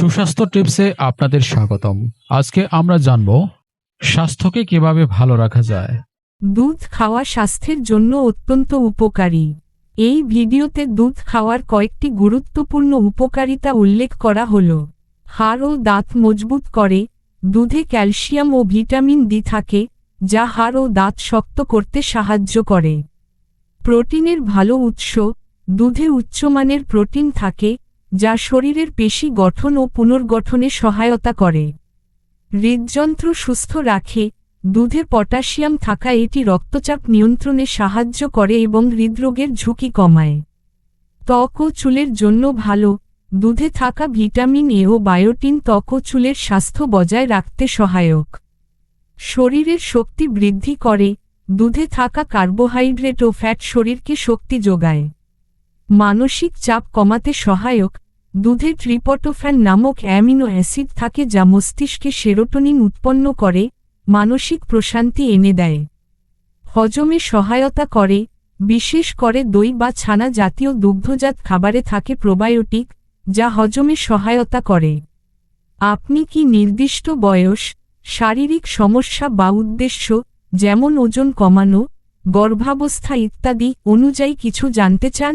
সুস্বাস্থ্য টিপসে আপনাদের স্বাগতম। আজকে আমরা জানব স্বাস্থ্যকে কিভাবে ভালো রাখা যায়। দুধ খাওয়া স্বাস্থ্যের জন্য অত্যন্ত উপকারী। এই ভিডিওতে দুধ খাওয়ার কয়েকটি গুরুত্বপূর্ণ উপকারিতা উল্লেখ করা হলো। হাড় ও দাঁত মজবুত করে। দুধে ক্যালসিয়াম ও ভিটামিন ডি থাকে, যা হাড় ও দাঁত শক্ত করতে সাহায্য করে। প্রোটিনের ভালো উৎস। দুধে উচ্চমানের প্রোটিন থাকে, যা শরীরের পেশি গঠন ও পুনর্গঠনে সহায়তা করে। হৃদযন্ত্র সুস্থ রাখে। দুধে পটাশিয়াম থাকা এটি রক্তচাপ নিয়ন্ত্রণে সাহায্য করে এবং হৃদরোগের ঝুঁকি কমায়। ত্বক ও চুলের জন্য ভালো। দুধে থাকা ভিটামিন এ ও বায়োটিন ত্বক ও চুলের স্বাস্থ্য বজায় রাখতে সহায়ক। শরীরের শক্তি বৃদ্ধি করে। দুধে থাকা কার্বোহাইড্রেট ও ফ্যাট শরীরকে শক্তি যোগায়। মানসিক চাপ কমাতে সহায়ক। দুধে ট্রিপটোফ্যান নামক অ্যামিনো অ্যাসিড থাকে, যা মস্তিষ্কে সেরোটোনিন উৎপন্ন করে, মানসিক প্রশান্তি এনে দেয়। হজমে সহায়তা করে। বিশেষ করে দই বা ছানা জাতীয় দুগ্ধজাত খাবারে থাকে প্রোবায়োটিক, যা হজমে সহায়তা করে। আপনি কি নির্দিষ্ট বয়স, শারীরিক সমস্যা বা উদ্দেশ্য, যেমন ওজন কমানো, গর্ভাবস্থা ইত্যাদি অনুযায়ী কিছু জানতে চান?